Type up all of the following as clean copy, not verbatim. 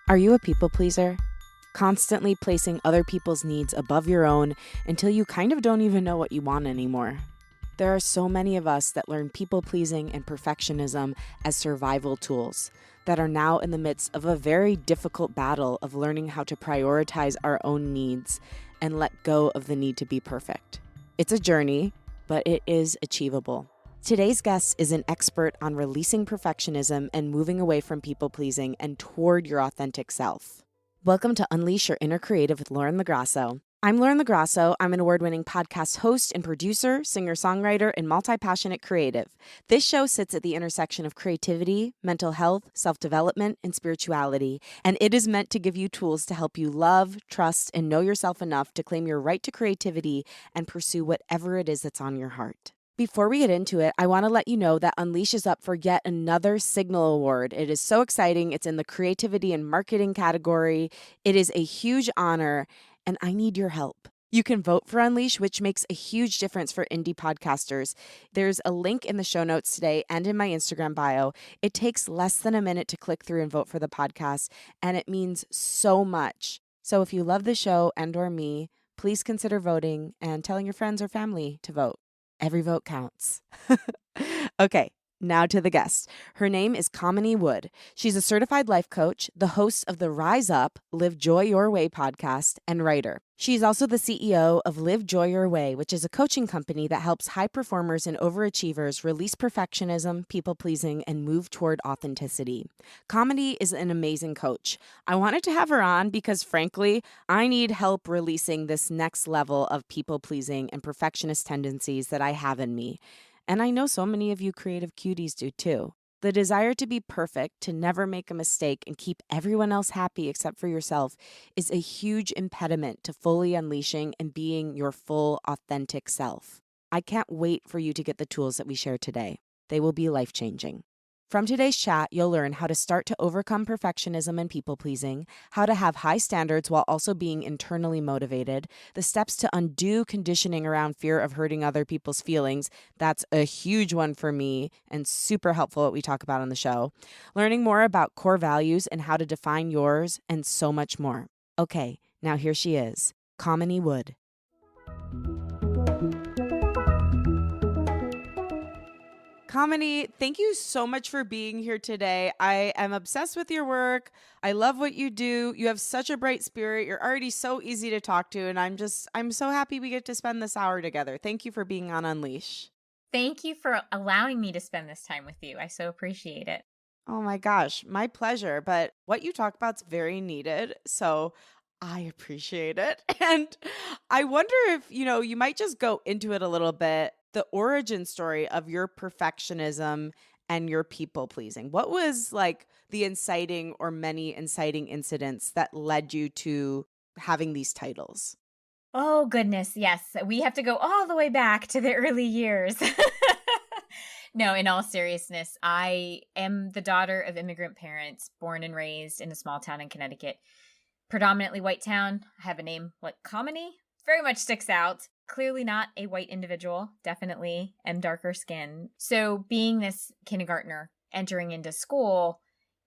Are you a people pleaser? Constantly placing other people's needs above your own until you kind of don't even know what you want anymore. There are so many of us that learn people pleasing and perfectionism as survival tools that are now in the midst of a very difficult battle of learning how to prioritize our own needs and let go of the need to be perfect. It's a journey, but it is achievable. Today's guest is an expert on releasing perfectionism and moving away from people pleasing and toward your authentic self. Welcome to Unleash Your Inner Creative with LoGrasso. I'm LoGrasso. I'm an award-winning podcast host and producer, singer-songwriter, and multi-passionate creative. This show sits at the intersection of creativity, mental health, self-development, and spirituality, and it is meant to give you tools to help you love, trust, and know yourself enough to claim your right to creativity and pursue whatever it is that's on your heart. Before we get into it, I want to let you know that Unleash is up for yet another Signal Award. It is so exciting. It's in the creativity and marketing category. It is a huge honor, and I need your help. You can vote for Unleash, which makes a huge difference for indie podcasters. There's a link in the show notes today and in my Instagram bio. It takes less than a minute to click through and vote for the podcast, and it means so much. So if you love the show and/or me, please consider voting and telling your friends or family to vote. Every vote counts. Okay, now to the guest. Her name is Kamini Wood. She's a certified life coach, the host of the RiseUp, Live Joy Your Way podcast, and writer. She's also the CEO of Live Joy Your Way, which is a coaching company that helps high performers and overachievers release perfectionism, people-pleasing, and move toward authenticity. Kamini is an amazing coach. I wanted to have her on because, frankly, I need help releasing this next level of people-pleasing and perfectionist tendencies that I have in me. And I know so many of you creative cuties do too. The desire to be perfect, to never make a mistake, and keep everyone else happy except for yourself is a huge impediment to fully unleashing and being your full, authentic self. I can't wait for you to get the tools that we share today. They will be life-changing. From today's chat, you'll learn how to start to overcome perfectionism and people-pleasing, how to have high standards while also being internally motivated, the steps to undo conditioning around fear of hurting other people's feelings. That's a huge one for me and super helpful what we talk about on the show. Learning more about core values and how to define yours, and so much more. Okay, now here she is, Kamini Wood. Kamini, thank you so much for being here today. I am obsessed with your work. I love what you do. You have such a bright spirit. You're already so easy to talk to, and I'm so happy we get to spend this hour together. Thank you for being on Unleash. Thank you for allowing me to spend this time with you. I so appreciate it. Oh my gosh, my pleasure. But what you talk about is very needed, so I appreciate it. And I wonder if, you might just go into it a little bit, the origin story of your perfectionism and your people pleasing. What was like the inciting or many inciting incidents that led you to having these titles? Oh, goodness. Yes. We have to go all the way back to the early years. No, in all seriousness, I am the daughter of immigrant parents, born and raised in a small town in Connecticut. Predominantly white town. I have a name like Kamini. Very much sticks out. Clearly not a white individual. Definitely am darker skin. So being this kindergartner entering into school,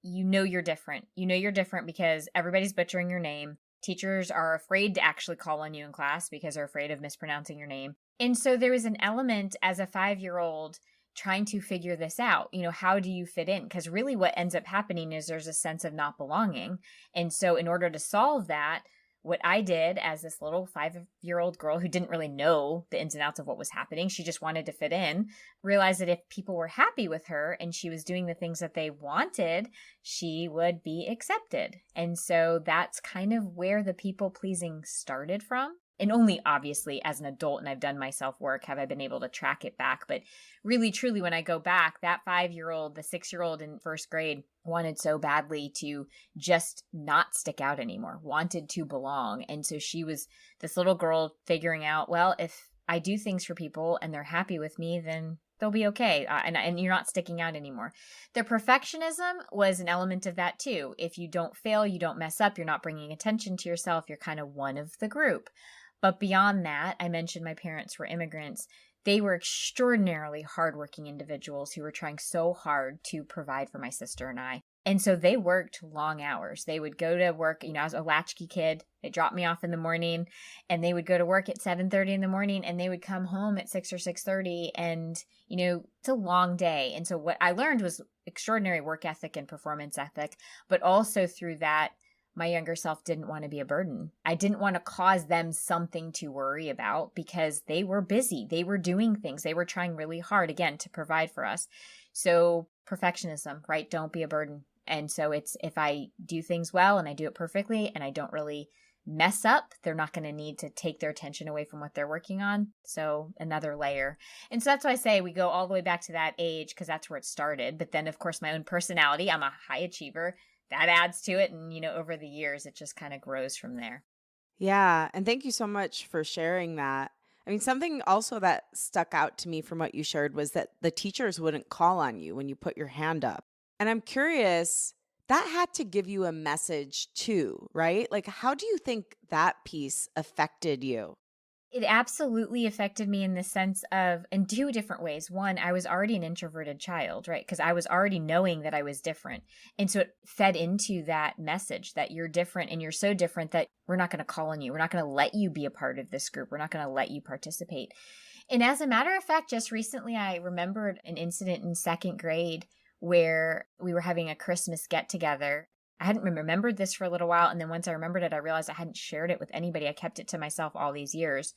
you know you're different. You know you're different because everybody's butchering your name. Teachers are afraid to actually call on you in class because they're afraid of mispronouncing your name. And so there was an element as a 5-year-old trying to figure this out. How do you fit in? Because really what ends up happening is there's a sense of not belonging. And so in order to solve that, what I did as this little 5-year-old girl who didn't really know the ins and outs of what was happening, she just wanted to fit in, realized that if people were happy with her and she was doing the things that they wanted, she would be accepted. And so that's kind of where the people pleasing started from. And only obviously as an adult and I've done my self-work have I been able to track it back. But really, truly, when I go back, that 5-year-old, the 6-year-old in first grade wanted so badly to just not stick out anymore, wanted to belong. And so she was this little girl figuring out, well, if I do things for people and they're happy with me, then they'll be okay. And you're not sticking out anymore. The perfectionism was an element of that too. If you don't fail, you don't mess up, you're not bringing attention to yourself, you're kind of one of the group. But beyond that, I mentioned my parents were immigrants. They were extraordinarily hardworking individuals who were trying so hard to provide for my sister and I. And so they worked long hours. They would go to work, I was a latchkey kid. They dropped me off in the morning and they would go to work at 7:30 in the morning and they would come home at 6 or 6:30 and, it's a long day. And so what I learned was extraordinary work ethic and performance ethic, but also through that, my younger self didn't want to be a burden. I didn't want to cause them something to worry about because they were busy. They were doing things. They were trying really hard, again, to provide for us. So perfectionism, right? Don't be a burden. And so it's, if I do things well and I do it perfectly and I don't really mess up, they're not going to need to take their attention away from what they're working on. So another layer. And so that's why I say we go all the way back to that age because that's where it started. But then, of course, my own personality, I'm a high achiever. That adds to it. And, over the years, it just kind of grows from there. Yeah. And thank you so much for sharing that. I mean, something also that stuck out to me from what you shared was that the teachers wouldn't call on you when you put your hand up. And I'm curious, that had to give you a message too, right? Like, how do you think that piece affected you? It absolutely affected me in the sense of, in two different ways. One, I was already an introverted child, right? Because I was already knowing that I was different. And so it fed into that message that you're different and you're so different that we're not going to call on you. We're not going to let you be a part of this group. We're not going to let you participate. And as a matter of fact, just recently, I remembered an incident in second grade where we were having a Christmas get together. I hadn't remembered this for a little while. And then once I remembered it, I realized I hadn't shared it with anybody. I kept it to myself all these years.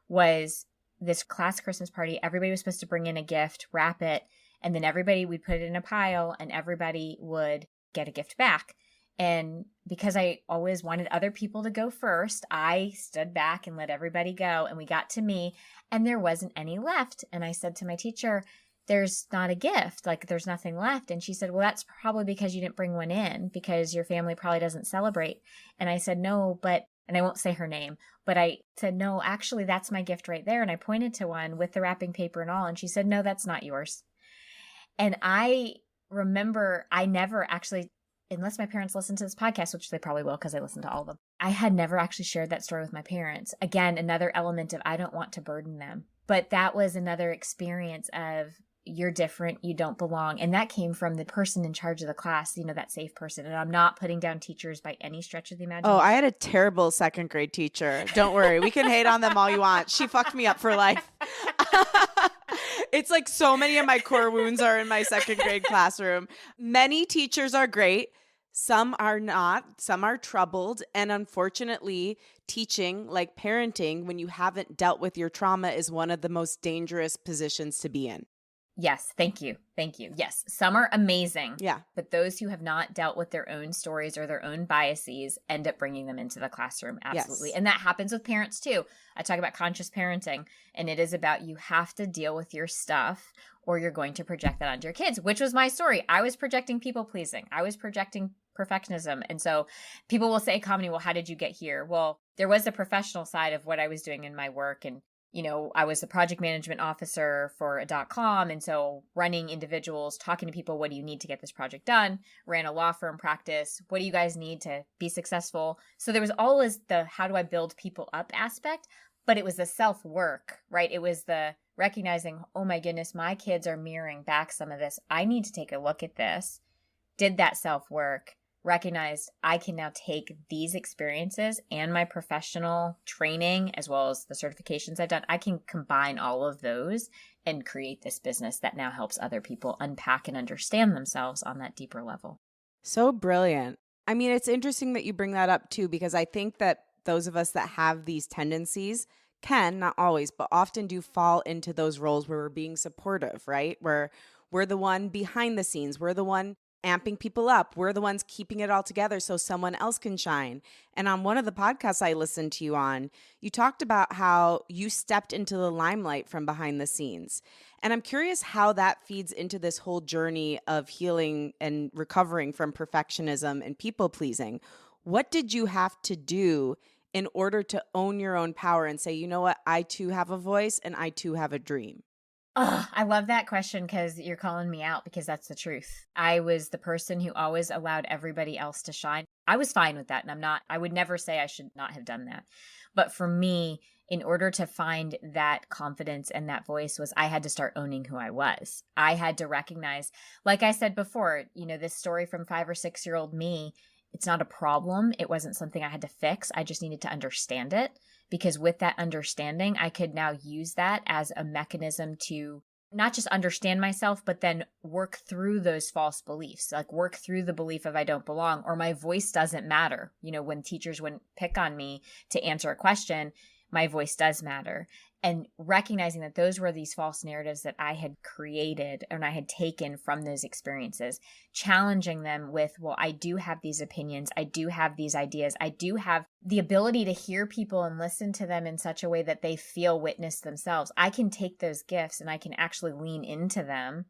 Was this class Christmas party. Everybody was supposed to bring in a gift, wrap it, and then we'd put it in a pile and everybody would get a gift back. And because I always wanted other people to go first, I stood back and let everybody go. And we got to me and there wasn't any left. And I said to my teacher, there's not a gift, like there's nothing left. And she said, well, that's probably because you didn't bring one in because your family probably doesn't celebrate. And I said, no, and I won't say her name, but I said, no, actually that's my gift right there. And I pointed to one with the wrapping paper and all. And she said, no, that's not yours. And I remember I never actually, unless my parents listen to this podcast, which they probably will because I listen to all of them, I had never actually shared that story with my parents. Again, another element of I don't want to burden them. But that was another experience of you're different, you don't belong. And that came from the person in charge of the class, that safe person. And I'm not putting down teachers by any stretch of the imagination. Oh, I had a terrible second grade teacher. Don't worry. We can hate on them all you want. She fucked me up for life. It's like so many of my core wounds are in my second grade classroom. Many teachers are great. Some are not. Some are troubled. And unfortunately, teaching, like parenting, when you haven't dealt with your trauma is one of the most dangerous positions to be in. Yes. Thank you. Thank you. Yes. Some are amazing. Yeah. But those who have not dealt with their own stories or their own biases end up bringing them into the classroom. Absolutely. Yes. And that happens with parents too. I talk about conscious parenting, and it is about you have to deal with your stuff or you're going to project that onto your kids, which was my story. I was projecting people pleasing. I was projecting perfectionism. And so people will say, Kamini, well, how did you get here? Well, there was a professional side of what I was doing in my work, and I was the project management officer for a .com. And so running individuals, talking to people, what do you need to get this project done? Ran a law firm practice. What do you guys need to be successful? So there was always the how do I build people up aspect, but it was the self-work, right? It was the recognizing, oh my goodness, my kids are mirroring back some of this. I need to take a look at this. Did that self-work. Recognized I can now take these experiences and my professional training as well as the certifications I've done. I can combine all of those and create this business that now helps other people unpack and understand themselves on that deeper level. So brilliant. I mean, it's interesting that you bring that up too, because I think that those of us that have these tendencies can, not always, but often do fall into those roles where we're being supportive, right? Where we're the one behind the scenes. We're the one amping people up. We're the ones keeping it all together so someone else can shine. And on one of the podcasts I listened to you on, you talked about how you stepped into the limelight from behind the scenes. And I'm curious how that feeds into this whole journey of healing and recovering from perfectionism and people pleasing. What did you have to do in order to own your own power and say, you know what, I too have a voice and I too have a dream? Oh, I love that question because you're calling me out because that's the truth. I was the person who always allowed everybody else to shine. I was fine with that. And I would never say I should not have done that. But for me, in order to find that confidence and that voice I had to start owning who I was. I had to recognize, like I said before, this story from 5 or 6-year-old me, it's not a problem. It wasn't something I had to fix. I just needed to understand it, because with that understanding, I could now use that as a mechanism to not just understand myself, but then work through those false beliefs, like work through the belief of I don't belong or my voice doesn't matter. When teachers wouldn't pick on me to answer a question, my voice does matter. And recognizing that those were these false narratives that I had created and I had taken from those experiences, challenging them with, well, I do have these opinions. I do have these ideas. I do have the ability to hear people and listen to them in such a way that they feel witnessed themselves. I can take those gifts and I can actually lean into them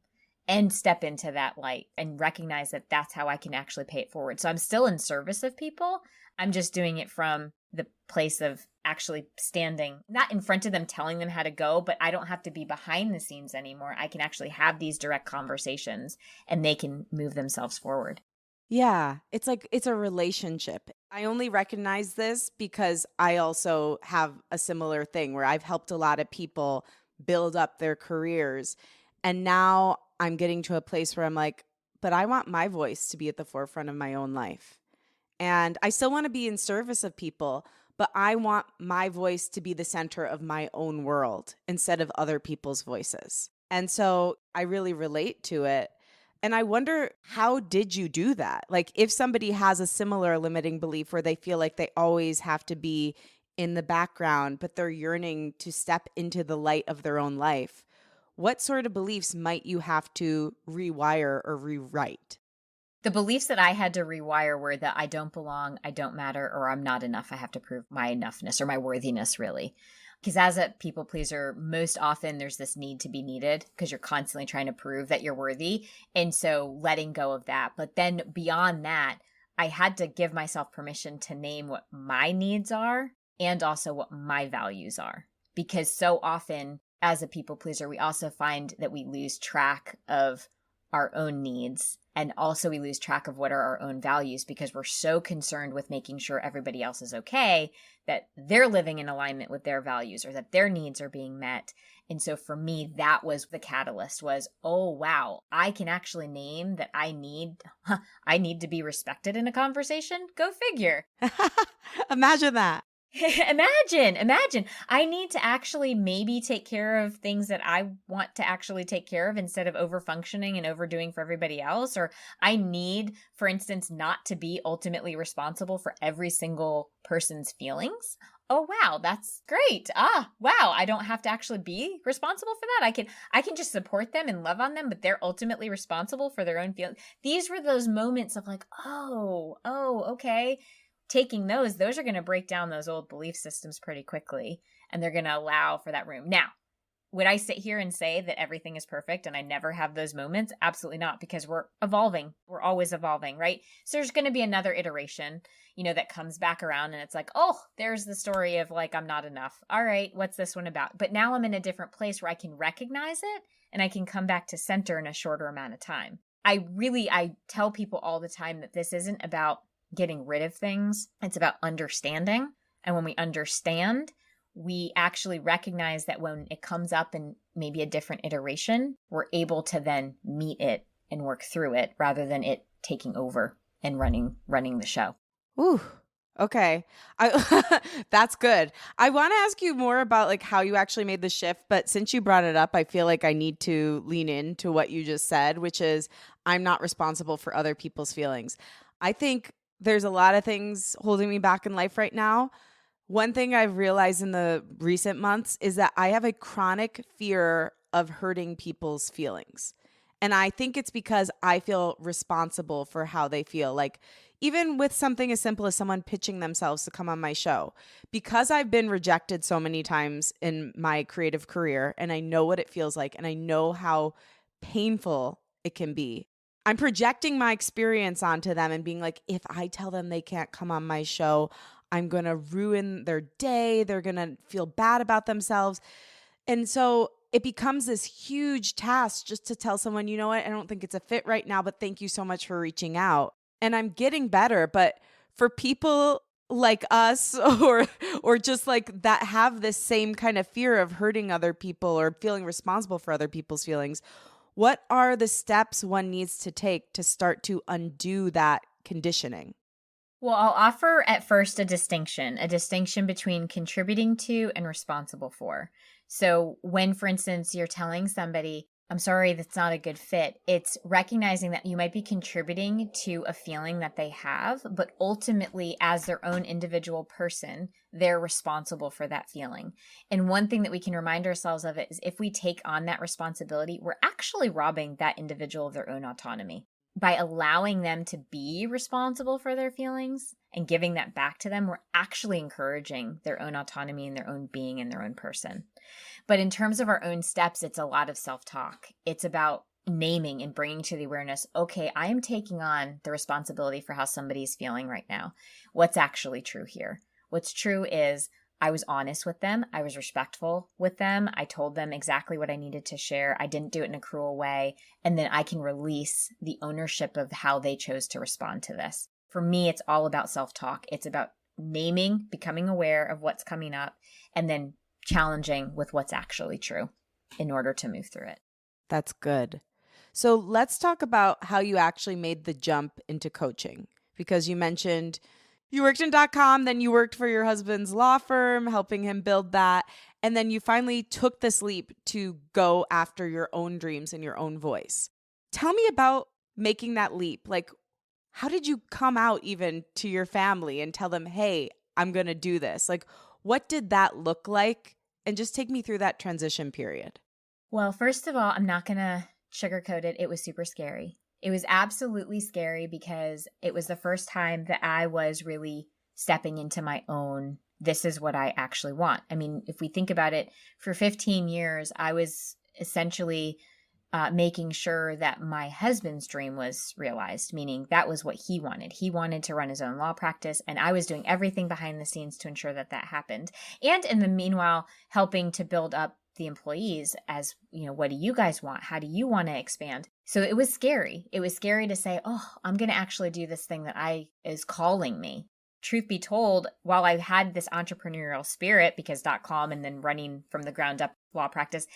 and step into that light and recognize that that's how I can actually pay it forward. So I'm still in service of people. I'm just doing it from the place of actually standing, not in front of them, telling them how to go, but I don't have to be behind the scenes anymore. I can actually have these direct conversations and they can move themselves forward. Yeah, it's like it's a relationship. I only recognize this because I also have a similar thing where I've helped a lot of people build up their careers. And now I'm getting to a place where I'm like, but I want my voice to be at the forefront of my own life. And I still want to be in service of people, but I want my voice to be the center of my own world instead of other people's voices. And so I really relate to it. And I wonder, how did you do that? Like, if somebody has a similar limiting belief where they feel like they always have to be in the background, but they're yearning to step into the light of their own life, what sort of beliefs might you have to rewire or rewrite? The beliefs that I had to rewire were that I don't belong, I don't matter, or I'm not enough. I have to prove my enoughness or my worthiness, really. Because as a people pleaser, most often there's this need to be needed because you're constantly trying to prove that you're worthy. And so letting go of that. But then beyond that, I had to give myself permission to name what my needs are and also what my values are. Because so often as a people pleaser, we also find that we lose track of our own needs. And also we lose track of what are our own values because we're so concerned with making sure everybody else is okay, that they're living in alignment with their values or that their needs are being met. And so for me, that was the catalyst was, oh, wow, I can actually name that I need to be respected in a conversation. Go figure. Imagine that. Imagine. I need to actually maybe take care of things that I want to actually take care of instead of over functioning and overdoing for everybody else. Or I need, for instance, not to be ultimately responsible for every single person's feelings. Oh, wow, that's great. Wow, I don't have to actually be responsible for that. I can just support them and love on them, but they're ultimately responsible for their own feelings. These were those moments of like, oh, okay. Taking those are going to break down those old belief systems pretty quickly, and they're going to allow for that room. Now, would I sit here and say that everything is perfect and I never have those moments? Absolutely not, because we're evolving. We're always evolving, right? So there's going to be another iteration, that comes back around and it's like, oh, there's the story of like, I'm not enough. All right, what's this one about? But now I'm in a different place where I can recognize it and I can come back to center in a shorter amount of time. I tell people all the time that this isn't about getting rid of things. It's about understanding. And when we understand, we actually recognize that when it comes up in maybe a different iteration, we're able to then meet it and work through it rather than it taking over and running the show. Ooh, okay. That's good. I want to ask you more about like how you actually made the shift, but since you brought it up, I feel like I need to lean into what you just said, which is I'm not responsible for other people's feelings. I think there's a lot of things holding me back in life right now. One thing I've realized in the recent months is that I have a chronic fear of hurting people's feelings. And I think it's because I feel responsible for how they feel. Like even with something as simple as someone pitching themselves to come on my show, because I've been rejected so many times in my creative career and I know what it feels like and I know how painful it can be. I'm projecting my experience onto them and being like, if I tell them they can't come on my show, I'm going to ruin their day. They're going to feel bad about themselves. And so it becomes this huge task just to tell someone, you know what, I don't think it's a fit right now, but thank you so much for reaching out. And I'm getting better. But for people like us or just like that have this same kind of fear of hurting other people or feeling responsible for other people's feelings, what are the steps one needs to take to start to undo that conditioning? Well, I'll offer at first a distinction between contributing to and responsible for. So when, for instance, you're telling somebody, I'm sorry, that's not a good fit, it's recognizing that you might be contributing to a feeling that they have, but ultimately, as their own individual person, they're responsible for that feeling. And one thing that we can remind ourselves of it is if we take on that responsibility, we're actually robbing that individual of their own autonomy. By allowing them to be responsible for their feelings and giving that back to them, we're actually encouraging their own autonomy and their own being and their own person. But in terms of our own steps, it's a lot of self-talk. It's about naming and bringing to the awareness, okay, I am taking on the responsibility for how somebody's feeling right now. What's actually true here? What's true is I was honest with them. I was respectful with them. I told them exactly what I needed to share. I didn't do it in a cruel way. And then I can release the ownership of how they chose to respond to this. For me, it's all about self-talk. It's about naming, becoming aware of what's coming up, and then challenging with what's actually true in order to move through it. That's good. So let's talk about how you actually made the jump into coaching, because you mentioned you worked in .com, then you worked for your husband's law firm, helping him build that. And then you finally took this leap to go after your own dreams and your own voice. Tell me about making that leap. Like, how did you come out even to your family and tell them, hey, I'm going to do this? Like, what did that look like? And just take me through that transition period. Well, first of all, I'm not going to sugarcoat it. It was super scary. It was absolutely scary because it was the first time that I was really stepping into my own, this is what I actually want. I mean, if we think about it, for 15 years, I was essentially making sure that my husband's dream was realized, meaning that was what he wanted. He wanted to run his own law practice, and I was doing everything behind the scenes to ensure that that happened. And in the meanwhile, helping to build up the employees as, you know, what do you guys want? How do you want to expand? So it was scary. It was scary to say, oh, I'm going to actually do this thing that is calling me. Truth be told, while I had this entrepreneurial spirit because .com and then running from the ground up law practice,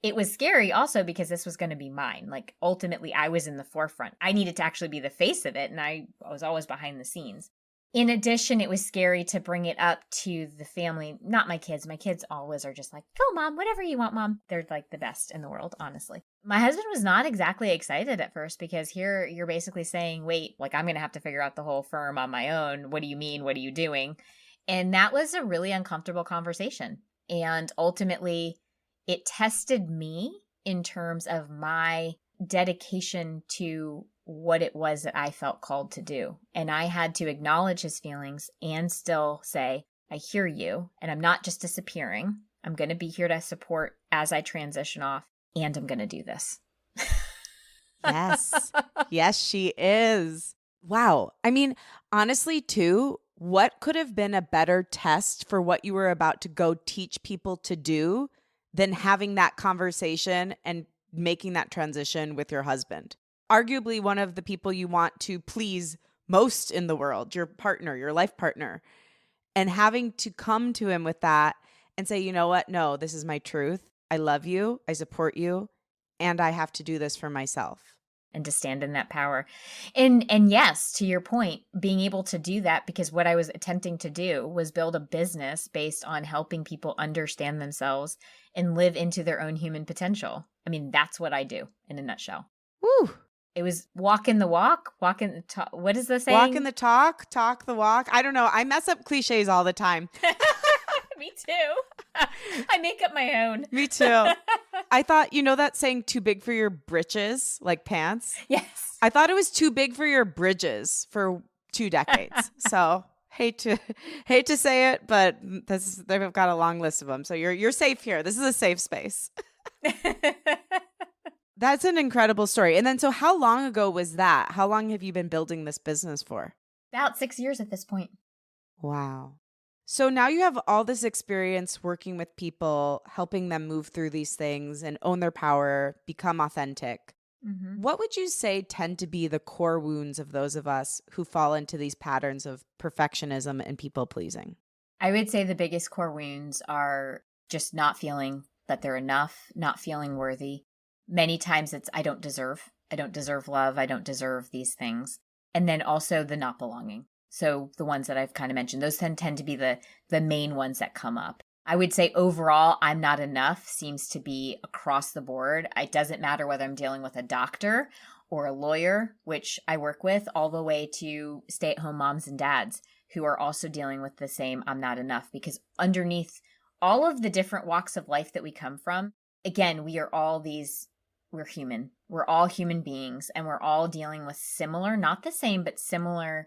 it was scary also because this was going to be mine. Like ultimately I was in the forefront. I needed to actually be the face of it. And I was always behind the scenes. In addition, it was scary to bring it up to the family, not my kids. My kids always are just like, go mom, whatever you want, mom. They're like the best in the world, honestly. My husband was not exactly excited at first because here you're basically saying, wait, like I'm going to have to figure out the whole firm on my own. What do you mean? What are you doing? And that was a really uncomfortable conversation. And ultimately, it tested me in terms of my dedication to what it was that I felt called to do. And I had to acknowledge his feelings and still say, I hear you, and I'm not just disappearing. I'm going to be here to support as I transition off, and I'm going to do this. Yes. Yes, she is. Wow. I mean, honestly, too, what could have been a better test for what you were about to go teach people to do than having that conversation and making that transition with your husband? Arguably one of the people you want to please most in the world, your partner, your life partner, and having to come to him with that and say, you know what? No, this is my truth. I love you. I support you. And I have to do this for myself. And to stand in that power. And yes, to your point, being able to do that, because what I was attempting to do was build a business based on helping people understand themselves and live into their own human potential. I mean, that's what I do in a nutshell. Woo. It was walk in the walk, walk in the talk. What is the saying? Walk in the talk the walk. I don't know. I mess up cliches all the time. Me too. I make up my own. Me too. I thought, you know that saying too big for your britches, like pants? Yes. I thought it was too big for your bridges for 2 decades. So hate to say it, but they've got a long list of them. So you're safe here. This is a safe space. That's an incredible story. And then, so how long ago was that? How long have you been building this business for? About 6 years at this point. Wow. So now you have all this experience working with people, helping them move through these things and own their power, become authentic. What would you say tend to be the core wounds of those of us who fall into these patterns of perfectionism and people pleasing? I would say the biggest core wounds are just not feeling that they're enough, not feeling worthy. Many times it's I don't deserve. I don't deserve love. I don't deserve these things. And then also the not belonging. So the ones that I've kind of mentioned, those tend to be the main ones that come up. I would say overall, I'm not enough seems to be across the board. It doesn't matter whether I'm dealing with a doctor or a lawyer, which I work with, all the way to stay-at-home moms and dads who are also dealing with the same I'm not enough, because underneath all of the different walks of life that we come from, again, we're human. We're all human beings, and we're all dealing with similar, not the same, but similar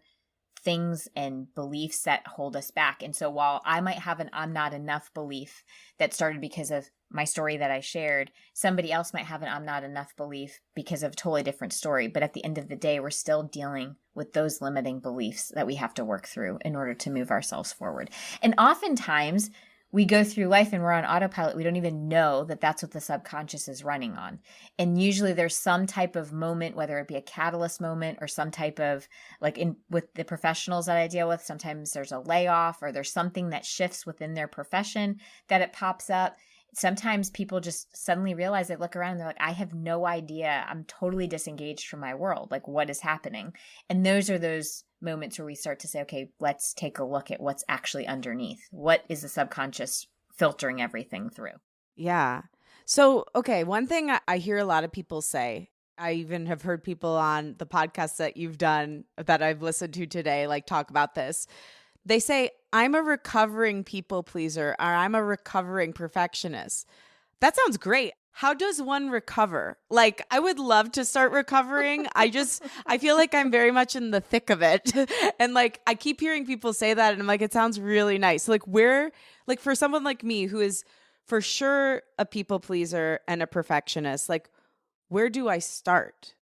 things and beliefs that hold us back. And so while I might have an I'm not enough belief that started because of my story that I shared, somebody else might have an I'm not enough belief because of a totally different story. But at the end of the day, we're still dealing with those limiting beliefs that we have to work through in order to move ourselves forward. And oftentimes we go through life and we're on autopilot. We don't even know that that's what the subconscious is running on. And usually there's some type of moment, whether it be a catalyst moment or some type of, with the professionals that I deal with, sometimes there's a layoff or there's something that shifts within their profession that it pops up. Sometimes people just suddenly realize, they look around and they're like, I have no idea. I'm totally disengaged from my world. Like, what is happening? And those are those moments where we start to say, okay, let's take a look at what's actually underneath. What is the subconscious filtering everything through? Yeah. So, okay, one thing I hear a lot of people say, I even have heard people on the podcast that you've done that I've listened to today, like talk about this. They say, I'm a recovering people pleaser, or I'm a recovering perfectionist. That sounds great. How does one recover? Like, I would love to start recovering. I feel like I'm very much in the thick of it. And like, I keep hearing people say that and I'm like, it sounds really nice. Like for someone like me who is for sure a people pleaser and a perfectionist, like, where do I start?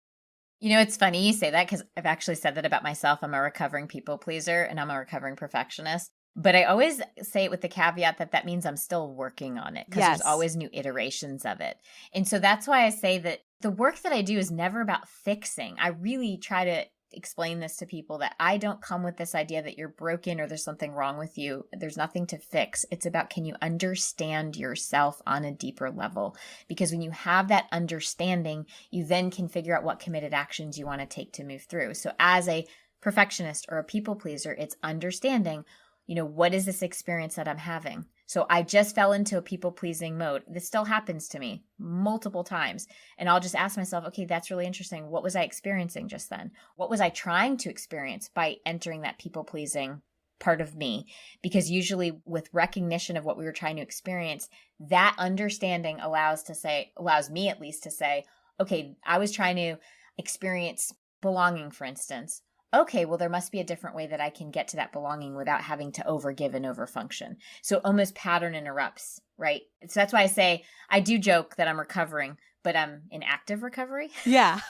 You know, it's funny you say that because I've actually said that about myself. I'm a recovering people pleaser and I'm a recovering perfectionist. But I always say it with the caveat that means I'm still working on it, because Yes. there's always new iterations of it. And so that's why I say that the work that I do is never about fixing. I really try to explain this to people, that I don't come with this idea that you're broken or there's something wrong with you. There's nothing to fix. It's about, can you understand yourself on a deeper level? Because when you have that understanding, you then can figure out what committed actions you want to take to move through. So as a perfectionist or a people pleaser, it's understanding, what is this experience that I'm having? So I just fell into a people-pleasing mode. This still happens to me multiple times. And I'll just ask myself, okay, that's really interesting. What was I experiencing just then? What was I trying to experience by entering that people-pleasing part of me? Because usually with recognition of what we were trying to experience, that understanding allows me at least to say, okay, I was trying to experience belonging, for instance. Okay, well, there must be a different way that I can get to that belonging without having to overgive and overfunction. So almost pattern interrupts, right? So that's why I say, I do joke that I'm recovering, but I'm in active recovery. Yeah.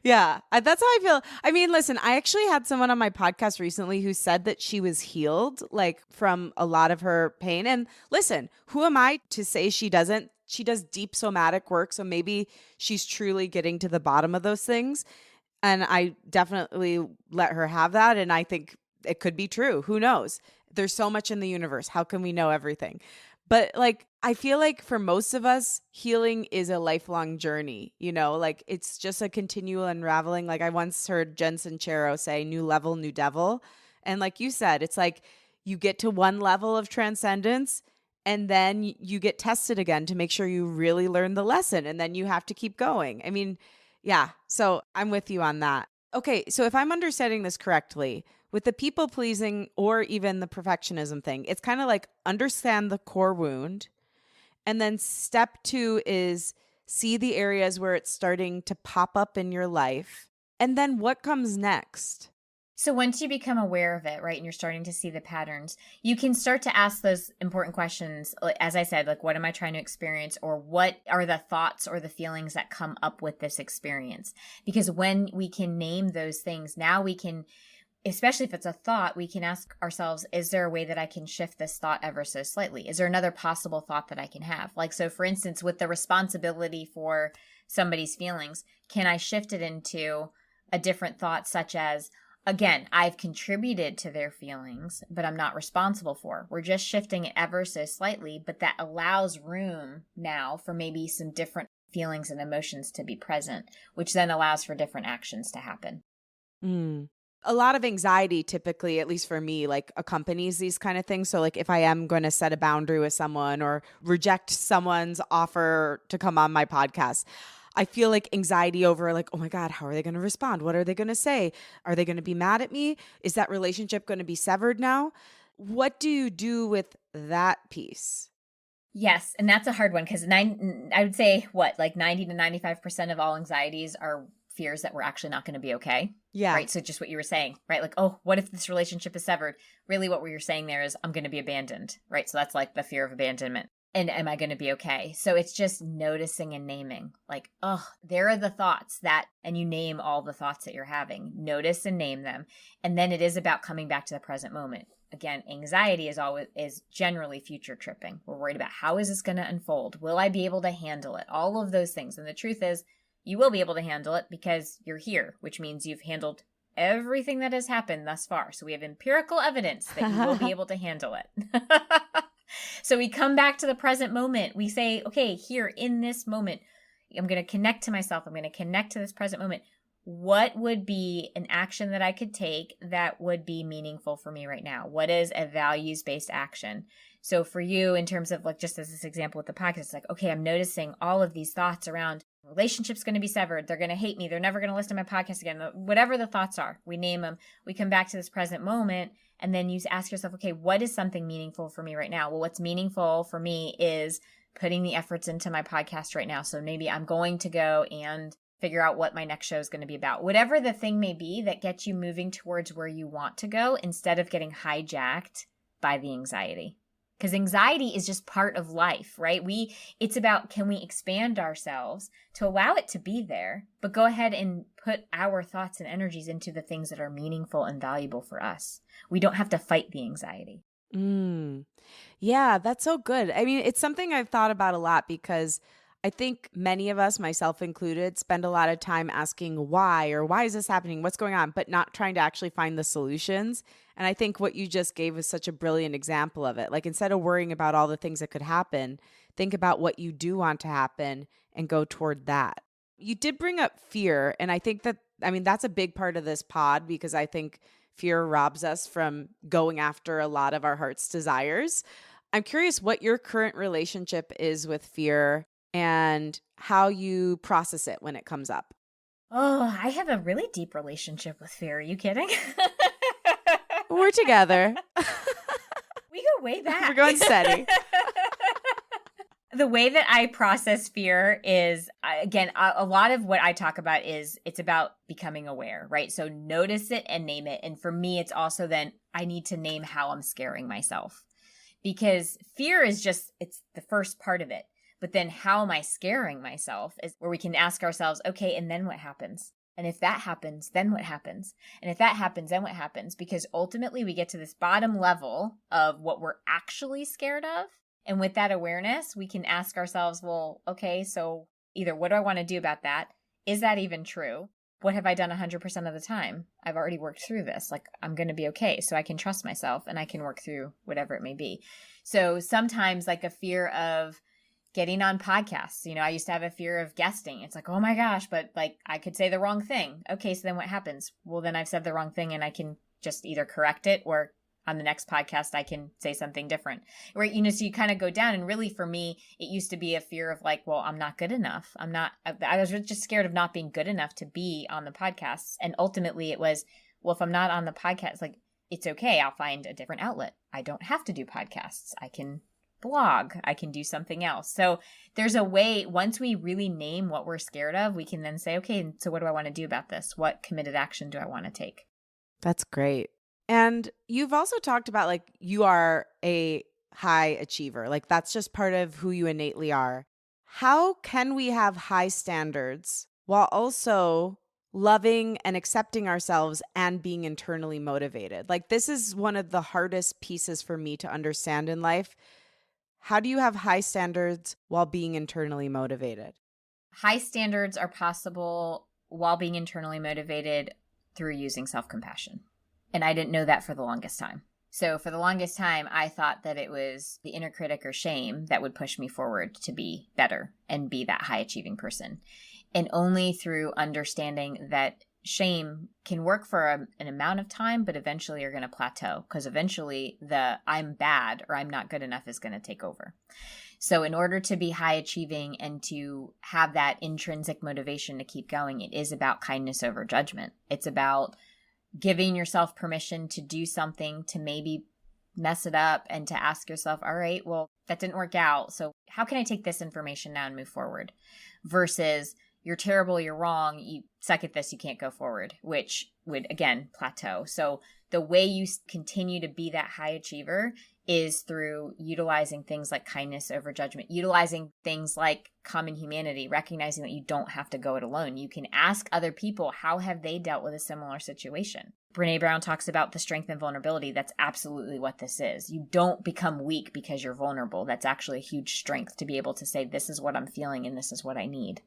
Yeah, that's how I feel. I mean, listen, I actually had someone on my podcast recently who said that she was healed, like, from a lot of her pain. And listen, who am I to say she doesn't? She does deep somatic work, so maybe she's truly getting to the bottom of those things. And I definitely let her have that. And I think it could be true. Who knows? There's so much in the universe. How can we know everything? But like, I feel like for most of us, healing is a lifelong journey, like it's just a continual unraveling. Like I once heard Jen Sincero say, new level, new devil. And like you said, it's like you get to one level of transcendence and then you get tested again to make sure you really learn the lesson. And then you have to keep going. I mean, yeah. So I'm with you on that. Okay. So if I'm understanding this correctly, with the people pleasing or even the perfectionism thing, it's kind of like understand the core wound. And then step 2 is see the areas where it's starting to pop up in your life. And then what comes next? So once you become aware of it, right, and you're starting to see the patterns, you can start to ask those important questions. As I said, like, what am I trying to experience? Or what are the thoughts or the feelings that come up with this experience? Because when we can name those things, now we can, especially if it's a thought, we can ask ourselves, is there a way that I can shift this thought ever so slightly? Is there another possible thought that I can have? Like, so for instance, with the responsibility for somebody's feelings, can I shift it into a different thought, such as, again, I've contributed to their feelings, but I'm not responsible for. We're just shifting it ever so slightly, but that allows room now for maybe some different feelings and emotions to be present, which then allows for different actions to happen. A lot of anxiety typically, at least for me, like accompanies these kind of things. So like if I am going to set a boundary with someone or reject someone's offer to come on my podcast, I feel like anxiety over like, oh my God, how are they going to respond? What are they going to say? Are they going to be mad at me? Is that relationship going to be severed now? What do you do with that piece? Yes, and that's a hard one because I would say like 90 to 95% of all anxieties are fears that we're actually not going to be okay. Yeah. Right. So just what you were saying, right? Like, oh, what if this relationship is severed? Really what you're saying there is I'm going to be abandoned. Right. So that's like the fear of abandonment. And am I going to be okay? So it's just noticing and naming like, oh, there are the thoughts and you name all the thoughts that you're having, notice and name them. And then it is about coming back to the present moment. Again, anxiety is generally future tripping. We're worried about how is this going to unfold? Will I be able to handle it? All of those things. And the truth is you will be able to handle it because you're here, which means you've handled everything that has happened thus far. So we have empirical evidence that you will be able to handle it. So we come back to the present moment. We say, okay, here in this moment, I'm going to connect to myself. I'm going to connect to this present moment. What would be an action that I could take that would be meaningful for me right now? What is a values-based action? So for you, in terms of like, just as this example with the podcast, it's like, okay, I'm noticing all of these thoughts around relationship's going to be severed. They're going to hate me. They're never going to listen to my podcast again. Whatever the thoughts are, we name them. We come back to this present moment. And then you ask yourself, okay, what is something meaningful for me right now? Well, what's meaningful for me is putting the efforts into my podcast right now. So maybe I'm going to go and figure out what my next show is going to be about. Whatever the thing may be that gets you moving towards where you want to go instead of getting hijacked by the anxiety. Because anxiety is just part of life, right? It's about, can we expand ourselves to allow it to be there, but go ahead and put our thoughts and energies into the things that are meaningful and valuable for us. We don't have to fight the anxiety. Yeah, that's so good. I mean, it's something I've thought about a lot because I think many of us, myself included, spend a lot of time asking why or why is this happening? What's going on? But not trying to actually find the solutions. And I think what you just gave is such a brilliant example of it. Like instead of worrying about all the things that could happen, think about what you do want to happen and go toward that. You did bring up fear. And I think that's a big part of this pod because I think fear robs us from going after a lot of our heart's desires. I'm curious what your current relationship is with fear and how you process it when it comes up. Oh, I have a really deep relationship with fear. Are you kidding? We're together. We go way back. We're going steady. The way that I process fear is, again, a lot of what I talk about it's about becoming aware, right? So notice it and name it. And for me, it's also then I need to name how I'm scaring myself. Because fear is it's the first part of it. But then how am I scaring myself is where we can ask ourselves, okay, and then what happens? And if that happens, then what happens? And if that happens, then what happens? Because ultimately we get to this bottom level of what we're actually scared of. And with that awareness, we can ask ourselves, well, okay, so either what do I want to do about that? Is that even true? What have I done 100% of the time? I've already worked through this. Like, I'm going to be okay. So I can trust myself and I can work through whatever it may be. So sometimes like a fear of getting on podcasts. I used to have a fear of guesting. It's like, oh my gosh, but like I could say the wrong thing. Okay, so then what happens? Well, then I've said the wrong thing and I can just either correct it or on the next podcast, I can say something different. Right? So you kind of go down. And really for me, it used to be a fear of like, well, I'm not good enough. I was just scared of not being good enough to be on the podcasts. And ultimately it was, well, if I'm not on the podcast, like it's okay. I'll find a different outlet. I don't have to do podcasts. I can blog. I can do something else. So there's a way, once we really name what we're scared of, we can then say, okay, so what do I want to do about this? What committed action do I want to take? That's great. And you've also talked about like you are a high achiever. Like that's just part of who you innately are. How can we have high standards while also loving and accepting ourselves and being internally motivated? Like this is one of the hardest pieces for me to understand in life. How do you have high standards while being internally motivated? high standards are possible while being internally motivated through using self-compassion. And I didn't know that for the longest time. So for the longest time, I thought that it was the inner critic or shame that would push me forward to be better and be that high achieving person. And only through understanding that shame can work for an amount of time, but eventually you're going to plateau, because eventually the I'm bad or I'm not good enough is going to take over. So in order to be high achieving and to have that intrinsic motivation to keep going, it is about kindness over judgment. It's about giving yourself permission to do something, to maybe mess it up, and to ask yourself, all right, well, that didn't work out. So how can I take this information now and move forward? Versus you're terrible, you're wrong, you suck at this, you can't go forward, which would, again, plateau. So the way you continue to be that high achiever is through utilizing things like kindness over judgment, utilizing things like common humanity, recognizing that you don't have to go it alone. You can ask other people, how have they dealt with a similar situation? Brene Brown talks about the strength and vulnerability. That's absolutely what this is. You don't become weak because you're vulnerable. That's actually a huge strength to be able to say, this is what I'm feeling and this is what I need.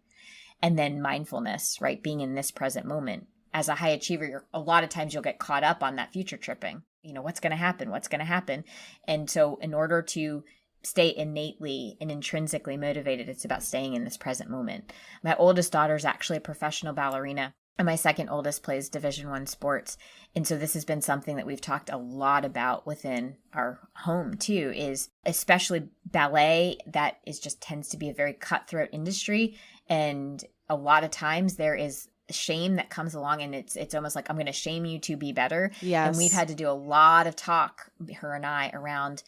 And then mindfulness, right? Being in this present moment. As a high achiever, a lot of times you'll get caught up on that future tripping. You know, what's going to happen? What's going to happen? And so in order to stay innately and intrinsically motivated, it's about staying in this present moment. My oldest daughter is actually a professional ballerina, and my second oldest plays Division I sports. And so this has been something that we've talked a lot about within our home too, is especially ballet, that is just tends to be a very cutthroat industry. And a lot of times there is shame that comes along, and it's almost like, I'm going to shame you to be better. Yes. And we've had to do a lot of talk, her and I, around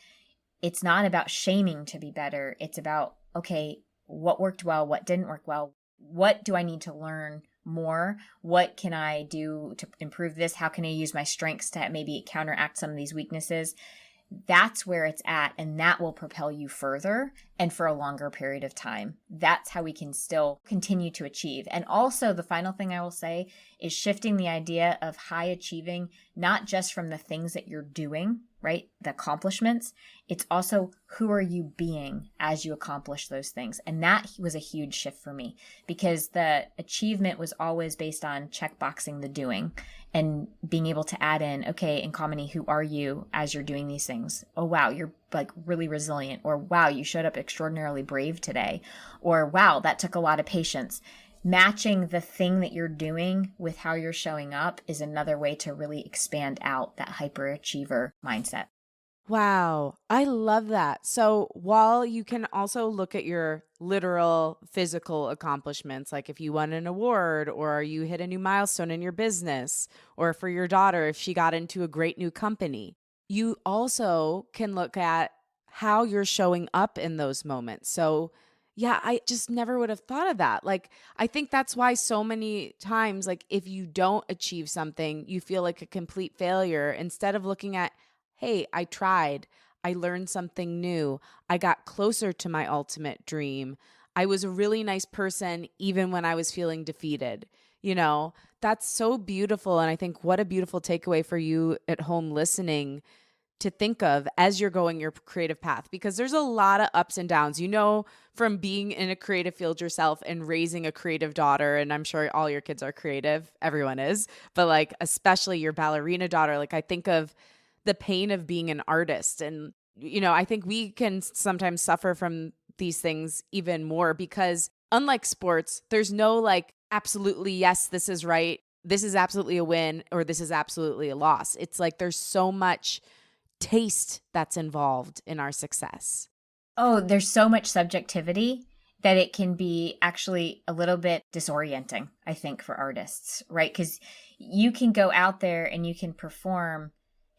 it's not about shaming to be better. It's about, okay, what worked well, what didn't work well, what do I need to learn more, what can I do to improve this, how can I use my strengths to maybe counteract some of these weaknesses. That's where it's at, and that will propel you further and for a longer period of time. That's how we can still continue to achieve. And also, the final thing I will say is shifting the idea of high achieving, not just from the things that you're doing, right? The accomplishments. It's also, who are you being as you accomplish those things? And that was a huge shift for me, because the achievement was always based on checkboxing the doing and being able to add in, okay, in Kamini, who are you as you're doing these things? Oh, wow, you're like really resilient. Or wow, you showed up extraordinarily brave today. Or wow, that took a lot of patience. Matching the thing that you're doing with how you're showing up is another way to really expand out that hyperachiever mindset. Wow, I love that. So while you can also look at your literal physical accomplishments, like if you won an award or you hit a new milestone in your business, or for your daughter, if she got into a great new company, you also can look at how you're showing up in those moments. So yeah, I just never would have thought of that. Like, I think that's why so many times, like, if you don't achieve something, you feel like a complete failure, instead of looking at, hey, I tried, I learned something new, I got closer to my ultimate dream, I was a really nice person even when I was feeling defeated. You know, that's so beautiful. And I think what a beautiful takeaway for you at home listening to think of as you're going your creative path, because there's a lot of ups and downs, you know, from being in a creative field yourself and raising a creative daughter. And I'm sure all your kids are creative. Everyone is, but like, especially your ballerina daughter. Like, I think of the pain of being an artist. And, you know, I think we can sometimes suffer from these things even more, because unlike sports, there's no like, absolutely, yes, this is right, this is absolutely a win, or this is absolutely a loss. It's like, there's so much taste that's involved in our success. Oh, there's so much subjectivity that it can be actually a little bit disorienting, I think, for artists, right? Because you can go out there and you can perform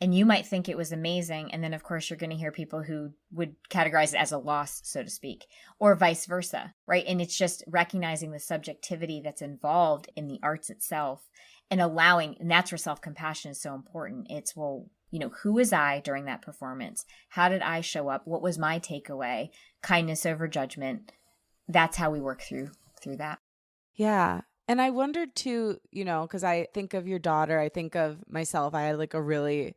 and you might think it was amazing. And then, of course, you're going to hear people who would categorize it as a loss, so to speak, or vice versa, right? And it's just recognizing the subjectivity that's involved in the arts itself and allowing, and that's where self-compassion is so important. It's, well, you know, who was I during that performance? How did I show up? What was my takeaway? Kindness over judgment. That's how we work through that. Yeah. And I wondered too, you know, because I think of your daughter, I think of myself. I had like a really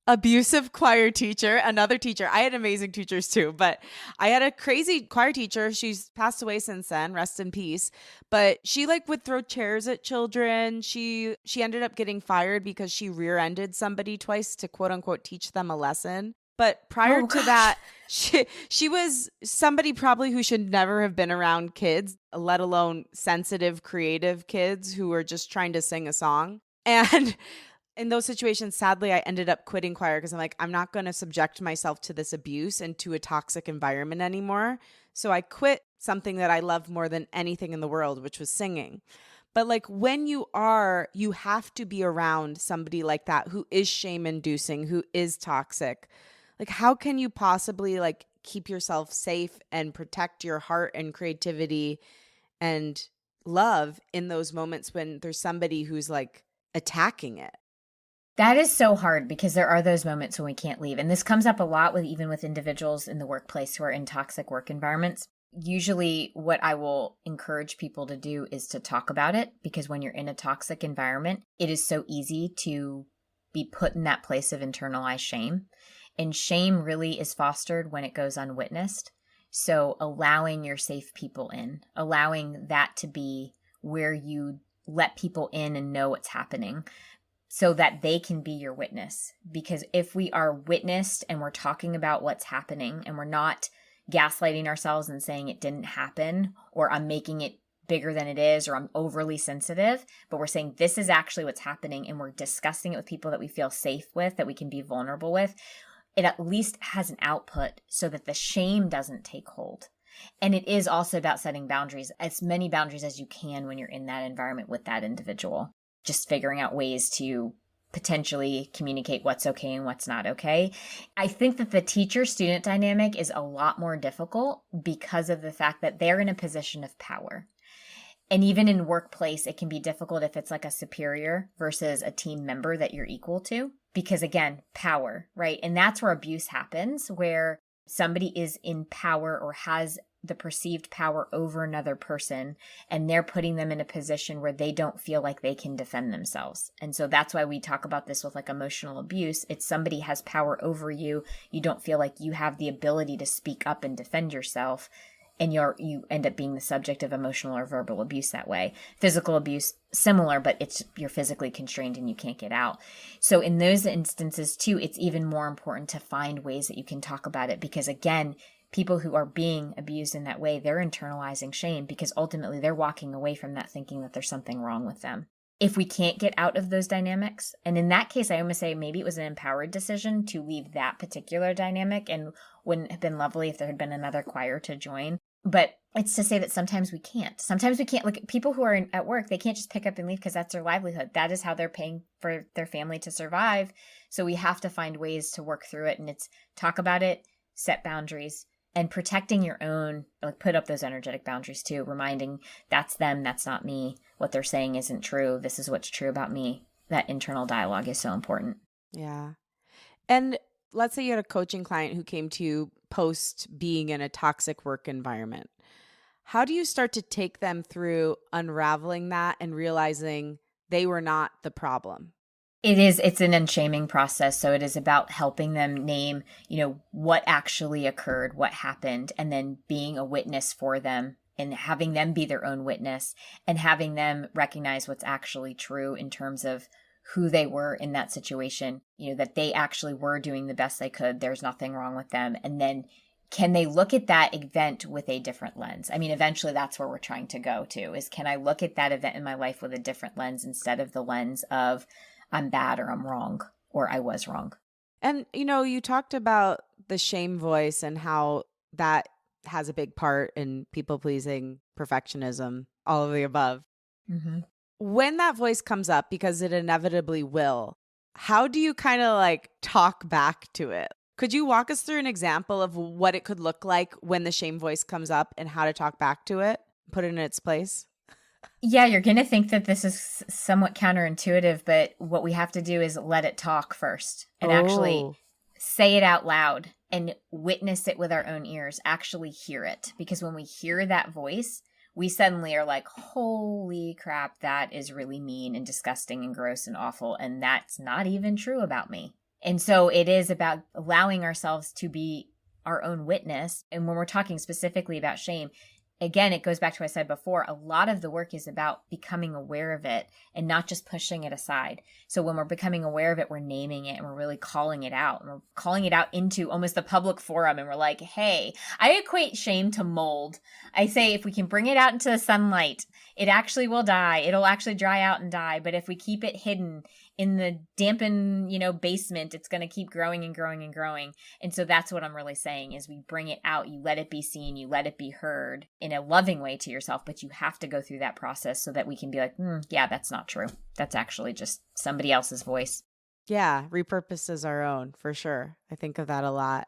abusive choir teacher, another teacher. I had amazing teachers too, but I had a crazy choir teacher. She's passed away since then, rest in peace. But she like would throw chairs at children. She ended up getting fired because she rear-ended somebody twice to quote unquote teach them a lesson. But prior Oh to gosh. that, she was somebody probably who should never have been around kids, let alone sensitive, creative kids who were just trying to sing a song. And in those situations, sadly, I ended up quitting choir because I'm like, I'm not going to subject myself to this abuse and to a toxic environment anymore. So I quit something that I loved more than anything in the world, which was singing. But like when you have to be around somebody like that who is shame inducing, who is toxic. Like, how can you possibly like keep yourself safe and protect your heart and creativity and love in those moments when there's somebody who's like attacking it? That is so hard because there are those moments when we can't leave. And this comes up a lot with even with individuals in the workplace who are in toxic work environments. Usually what I will encourage people to do is to talk about it, because when you're in a toxic environment, it is so easy to be put in that place of internalized shame. And shame really is fostered when it goes unwitnessed. So allowing your safe people in, allowing that to be where you let people in and know what's happening, so that they can be your witness. Because if we are witnessed and we're talking about what's happening and we're not gaslighting ourselves and saying it didn't happen, or I'm making it bigger than it is, or I'm overly sensitive, but we're saying this is actually what's happening and we're discussing it with people that we feel safe with, that we can be vulnerable with, it at least has an output so that the shame doesn't take hold. And it is also about setting boundaries, as many boundaries as you can when you're in that environment with that individual. Just figuring out ways to potentially communicate what's okay and what's not okay. I think that the teacher-student dynamic is a lot more difficult because of the fact that they're in a position of power. And even in workplace, it can be difficult if it's like a superior versus a team member that you're equal to. Because again, power, right? And that's where abuse happens, where somebody is in power or has the perceived power over another person, and they're putting them in a position where they don't feel like they can defend themselves. And so that's why we talk about this with like emotional abuse. It's somebody has power over you. You don't feel like you have the ability to speak up and defend yourself. And you end up being the subject of emotional or verbal abuse that way. Physical abuse, similar, but you're physically constrained and you can't get out. So in those instances too, it's even more important to find ways that you can talk about it, because again, people who are being abused in that way, they're internalizing shame because ultimately they're walking away from that thinking that there's something wrong with them. If we can't get out of those dynamics, and in that case, I almost say maybe it was an empowered decision to leave that particular dynamic, and wouldn't have been lovely if there had been another choir to join. But it's to say that sometimes we can't. Sometimes we can't. Look, people who are at work, they can't just pick up and leave because that's their livelihood. That is how they're paying for their family to survive. So we have to find ways to work through it. And it's talk about it, set boundaries, and protecting your own, like put up those energetic boundaries too, reminding that's them, that's not me. What they're saying isn't true. This is what's true about me. That internal dialogue is so important. Yeah. And let's say you had a coaching client who came to you post being in a toxic work environment. How do you start to take them through unraveling that and realizing they were not the problem? It's an unshaming process. So it is about helping them name, what actually occurred, what happened, and then being a witness for them and having them be their own witness and having them recognize what's actually true in terms of who they were in that situation, that they actually were doing the best they could. There's nothing wrong with them. And then can they look at that event with a different lens? I mean, eventually that's where we're trying to go to, is can I look at that event in my life with a different lens instead of the lens of I'm bad or I'm wrong or I was wrong. And, you talked about the shame voice and how that has a big part in people pleasing, perfectionism, all of the above. Mm-hmm. When that voice comes up, because it inevitably will, how do you kind of like talk back to it? Could you walk us through an example of what it could look like when the shame voice comes up and how to talk back to it, put it in its place? Yeah, you're going to think that this is somewhat counterintuitive, but what we have to do is let it talk first and actually say it out loud and witness it with our own ears, actually hear it. Because when we hear that voice, we suddenly are like, holy crap, that is really mean and disgusting and gross and awful. And that's not even true about me. And so it is about allowing ourselves to be our own witness. And when we're talking specifically about shame, again, it goes back to what I said before. A lot of the work is about becoming aware of it and not just pushing it aside. So when we're becoming aware of it, we're naming it and we're really calling it out. And we're calling it out into almost the public forum. And we're like, hey, I equate shame to mold. I say if we can bring it out into the sunlight, it actually will die. It'll actually dry out and die. But if we keep it hidden in the dampened, basement, it's going to keep growing and growing and growing. And so that's what I'm really saying is we bring it out. You let it be seen. You let it be heard in a loving way to yourself. But you have to go through that process so that we can be like, yeah, that's not true. That's actually just somebody else's voice. Yeah, repurpose as our own, for sure. I think of that a lot.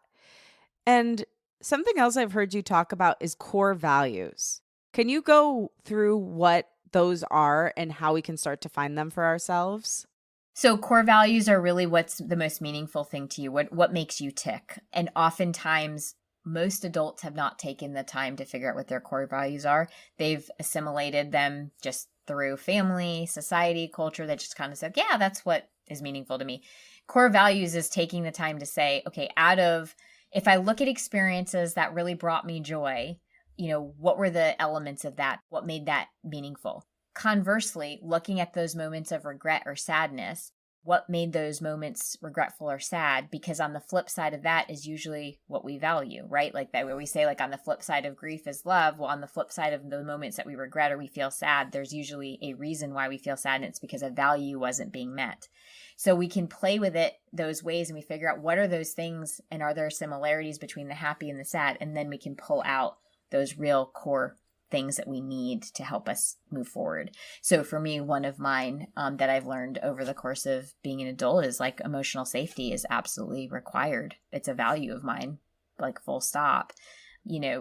And something else I've heard you talk about is core values. Can you go through what those are and how we can start to find them for ourselves? So core values are really what's the most meaningful thing to you, what makes you tick. And oftentimes, most adults have not taken the time to figure out what their core values are. They've assimilated them just through family, society, culture that just kind of said, yeah, that's what is meaningful to me. Core values is taking the time to say, okay, if I look at experiences that really brought me joy, what were the elements of that? What made that meaningful? Conversely, looking at those moments of regret or sadness, what made those moments regretful or sad? Because on the flip side of that is usually what we value, right? Like that, where we say like on the flip side of grief is love. Well, on the flip side of the moments that we regret or we feel sad, there's usually a reason why we feel sad, and it's because a value wasn't being met. So we can play with it those ways and we figure out what are those things and are there similarities between the happy and the sad? And then we can pull out those real core things that we need to help us move forward. So for me, one of mine that I've learned over the course of being an adult is like emotional safety is absolutely required. It's a value of mine, like full stop.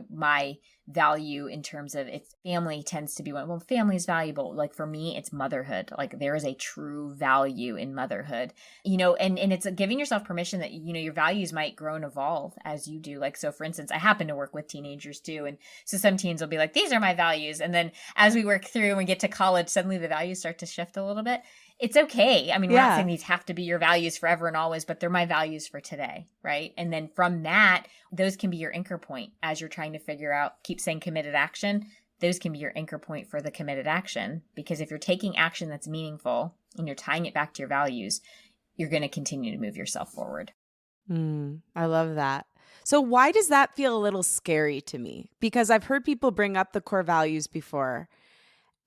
My value in terms of its family tends to be well, family is valuable. Like for me, it's motherhood. Like there is a true value in motherhood, and it's giving yourself permission that, your values might grow and evolve as you do. Like, so for instance, I happen to work with teenagers too. And so some teens will be like, these are my values. And then as we work through and we get to college, suddenly the values start to shift a little bit. It's okay. I mean, we're not saying these have to be your values forever and always, but they're my values for today, right? And then from that, those can be your anchor point as you're trying to figure out, keep saying committed action. Those can be your anchor point for the committed action. Because if you're taking action that's meaningful and you're tying it back to your values, you're going to continue to move yourself forward. I love that. So why does that feel a little scary to me? Because I've heard people bring up the core values before.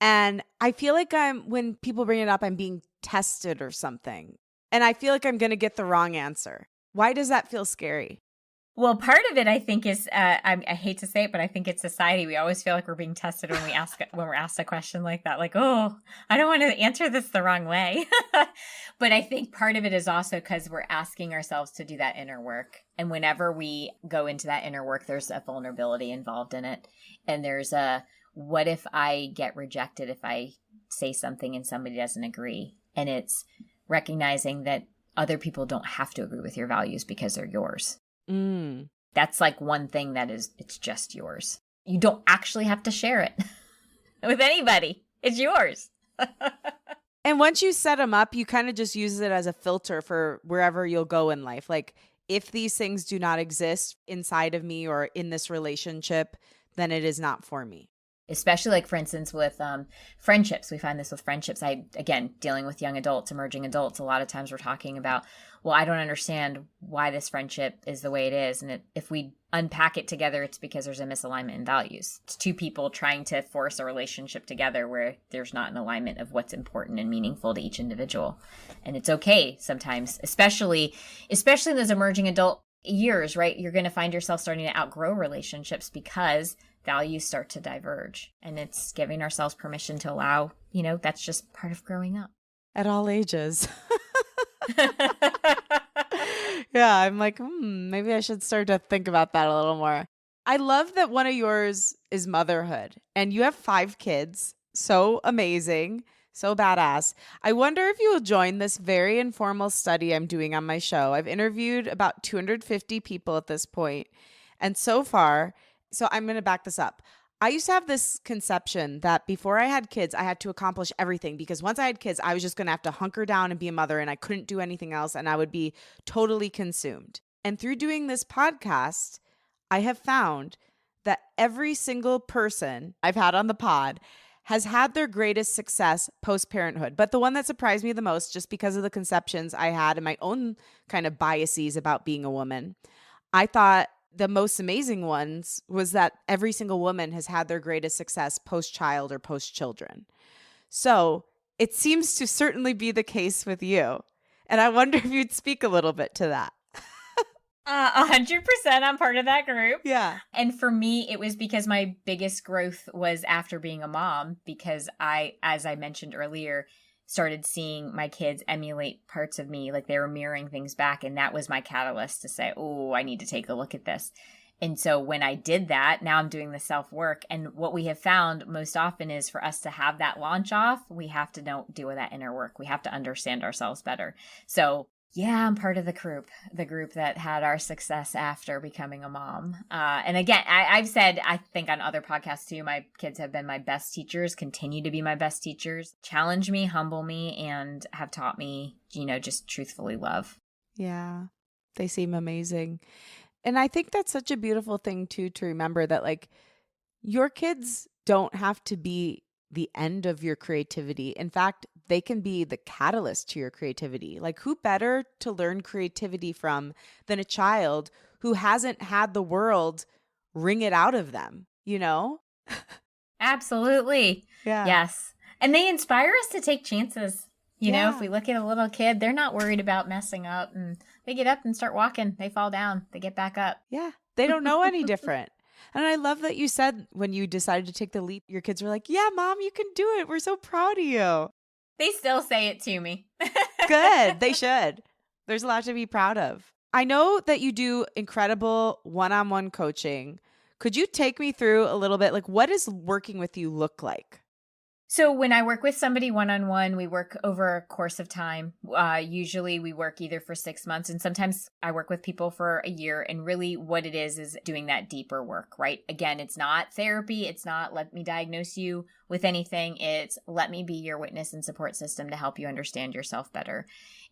And I feel like when people bring it up, I'm being tested or something. And I feel like I'm going to get the wrong answer. Why does that feel scary? Well, part of it, I think, is I hate to say it, but I think it's society. We always feel like we're being tested when we're asked a question like that. Like, oh, I don't want to answer this the wrong way. But I think part of it is also because we're asking ourselves to do that inner work. And whenever we go into that inner work, there's a vulnerability involved in it. And there's what if I get rejected if I say something and somebody doesn't agree? And it's recognizing that other people don't have to agree with your values because they're yours. That's like one thing it's just yours. You don't actually have to share it with anybody. It's yours. And once you set them up, you kind of just use it as a filter for wherever you'll go in life. Like if these things do not exist inside of me or in this relationship, then it is not for me. Especially like, for instance, with friendships. We find this with friendships. Again, dealing with young adults, emerging adults, a lot of times we're talking about, well, I don't understand why this friendship is the way it is. And if we unpack it together, it's because there's a misalignment in values. It's two people trying to force a relationship together where there's not an alignment of what's important and meaningful to each individual. And it's okay sometimes, especially in those emerging adult years, right? You're going to find yourself starting to outgrow relationships because values start to diverge, and it's giving ourselves permission to allow, that's just part of growing up. At all ages. Yeah, I'm like, maybe I should start to think about that a little more. I love that one of yours is motherhood, and you have 5 kids. So amazing. So badass. I wonder if you will join this very informal study I'm doing on my show. I've interviewed about 250 people at this point, and so far, so I'm going to back this up. I used to have this conception that before I had kids, I had to accomplish everything because once I had kids, I was just going to have to hunker down and be a mother and I couldn't do anything else and I would be totally consumed. And through doing this podcast, I have found that every single person I've had on the pod has had their greatest success post-parenthood. But the one that surprised me the most, just because of the conceptions I had and my own kind of biases about being a woman, I thought the most amazing ones was that every single woman has had their greatest success post-child or post-children. So it seems to certainly be the case with you. And I wonder if you'd speak a little bit to that. 100% I'm part of that group. Yeah. And for me, it was because my biggest growth was after being a mom, because I, as I mentioned earlier, started seeing my kids emulate parts of me, like they were mirroring things back. And that was my catalyst to say, oh, I need to take a look at this. And so when I did that, now I'm doing the self-work. And what we have found most often is for us to have that launch off, we have to do with that inner work. We have to understand ourselves better. So yeah, I'm part of the group that had our success after becoming a mom. And again, I've said, I think on other podcasts too, my kids have been my best teachers, continue to be my best teachers, challenge me, humble me, and have taught me, just truthfully love. Yeah, they seem amazing. And I think that's such a beautiful thing too, to remember that like your kids don't have to be the end of your creativity. In fact, they can be the catalyst to your creativity. Like who better to learn creativity from than a child who hasn't had the world wring it out of them, Absolutely. Yeah. Yes. And they inspire us to take chances. If we look at a little kid, they're not worried about messing up, and they get up and start walking. They fall down, they get back up. Yeah. They don't know any different. And I love that you said when you decided to take the leap, your kids were like, yeah, Mom, you can do it. We're so proud of you. They still say it to me. Good. They should. There's a lot to be proud of. I know that you do incredible one-on-one coaching. Could you take me through a little bit? Like, what does working with you look like? So when I work with somebody one-on-one, we work over a course of time. Usually we work either for 6 months, and sometimes I work with people for a year. And really what it is doing that deeper work, right? Again, it's not therapy. It's not let me diagnose you with anything. It's let me be your witness and support system to help you understand yourself better.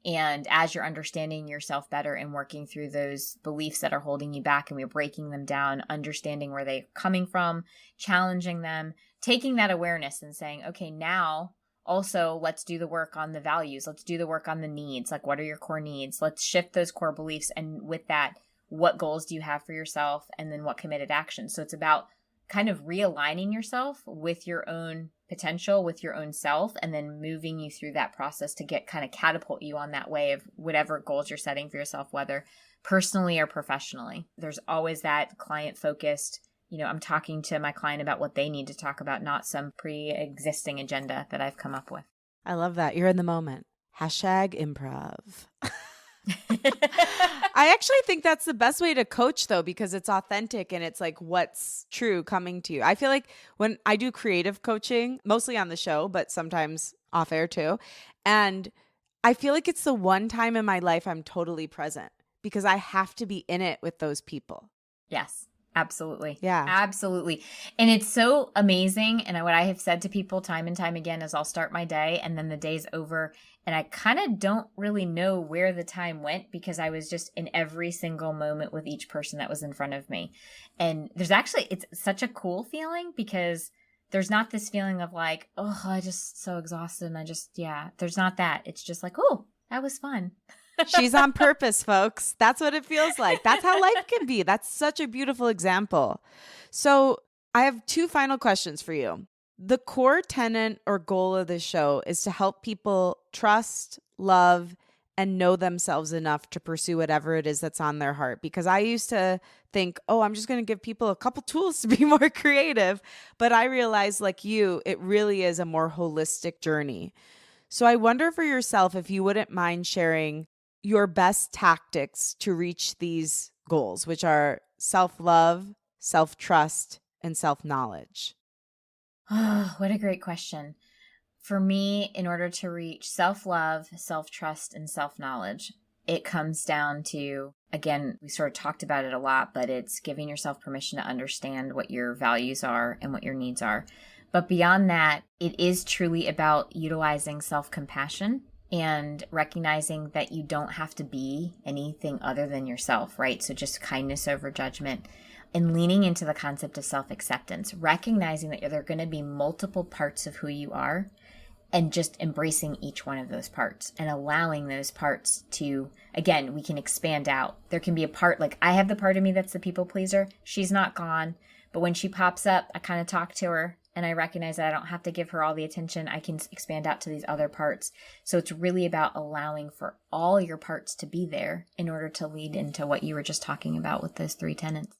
And as you're understanding yourself better and working through those beliefs that are holding you back, and we're breaking them down, understanding where they're coming from, challenging them, taking that awareness and saying, okay, now also let's do the work on the values. Let's do the work on the needs. Like, what are your core needs? Let's shift those core beliefs. And with that, what goals do you have for yourself? And then what committed action? So it's about kind of realigning yourself with your own potential, with your own self, and then moving you through that process to get kind of catapult you on that way of whatever goals you're setting for yourself, whether personally or professionally. There's always that client focused, I'm talking to my client about what they need to talk about, not some pre-existing agenda that I've come up with. I love that. You're in the moment. #improv. I actually think that's the best way to coach though, because it's authentic and it's like what's true coming to you. I feel like when I do creative coaching, mostly on the show, but sometimes off air too. And I feel like it's the one time in my life I'm totally present because I have to be in it with those people. Yes. Absolutely. Yeah. Absolutely. And it's so amazing. And what I have said to people time and time again is I'll start my day and then the day's over. And I kind of don't really know where the time went because I was just in every single moment with each person that was in front of me. And it's such a cool feeling because there's not this feeling of like, oh, I just so exhausted. And there's not that. It's just like, oh, that was fun. She's on purpose, folks. That's what it feels like. That's how life can be. That's such a beautiful example. So I have 2 final questions for you. The core tenet or goal of this show is to help people trust, love, and know themselves enough to pursue whatever it is that's on their heart. Because I used to think, oh, I'm just going to give people a couple tools to be more creative. But I realized, like you, it really is a more holistic journey. So I wonder for yourself if you wouldn't mind sharing your best tactics to reach these goals, which are self-love, self-trust, and self-knowledge. Oh, what a great question. For me, in order to reach self-love, self-trust, and self-knowledge, it comes down to, again, we sort of talked about it a lot, but it's giving yourself permission to understand what your values are and what your needs are. But beyond that, it is truly about utilizing self-compassion and recognizing that you don't have to be anything other than yourself, right? So just kindness over judgment, and leaning into the concept of self-acceptance, recognizing that there are going to be multiple parts of who you are, and just embracing each one of those parts and allowing those parts to, again, we can expand out. There can be a part, like I have the part of me that's the people pleaser. She's not gone, but when she pops up, I kind of talk to her and I recognize that I don't have to give her all the attention. I can expand out to these other parts. So it's really about allowing for all your parts to be there in order to lead into what you were just talking about with those 3 tenets.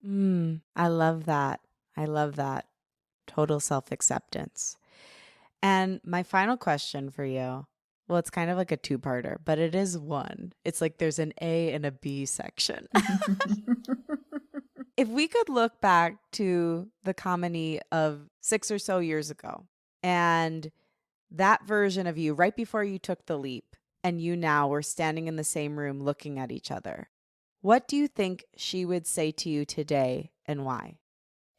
I love that. I love that. Total self-acceptance. And my final question for you, well, it's kind of like a 2-parter, but it is one. It's like there's an A and a B section. If we could look back to the Kamini of 6 or so years ago, and that version of you right before you took the leap, and you now were standing in the same room looking at each other, what do you think she would say to you today and why?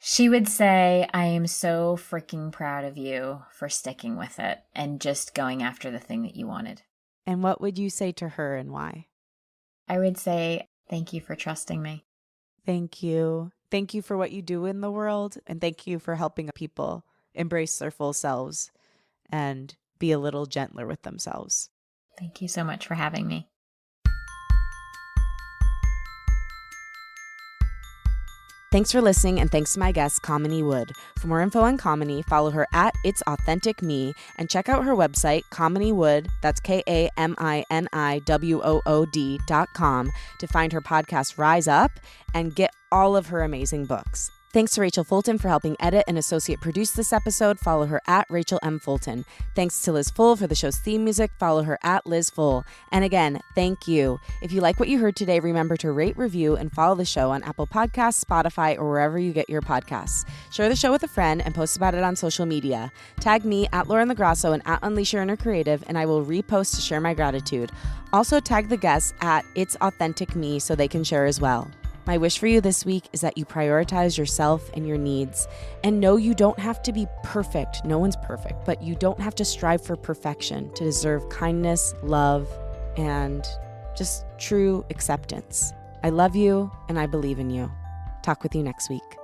She would say, I am so freaking proud of you for sticking with it and just going after the thing that you wanted. And what would you say to her and why? I would say, thank you for trusting me. Thank you. Thank you for what you do in the world. And thank you for helping people embrace their full selves and be a little gentler with themselves. Thank you so much for having me. Thanks for listening, and thanks to my guest, Kamini Wood. For more info on Kamini, follow her at It's Authentic Me, and check out her website, Kamini Wood, that's KAMINIWOOD.com, to find her podcast, Rise Up, and get all of her amazing books. Thanks to Rachel Fulton for helping edit and associate produce this episode. Follow her at Rachel M. Fulton. Thanks to Liz Full for the show's theme music. Follow her at Liz Full. And again, thank you. If you like what you heard today, remember to rate, review, and follow the show on Apple Podcasts, Spotify, or wherever you get your podcasts. Share the show with a friend and post about it on social media. Tag me at LoGrasso and at Unleash Your Inner Creative, and I will repost to share my gratitude. Also tag the guests at It's Authentic Me so they can share as well. My wish for you this week is that you prioritize yourself and your needs. And no, you don't have to be perfect. No one's perfect, but you don't have to strive for perfection to deserve kindness, love, and just true acceptance. I love you and I believe in you. Talk with you next week.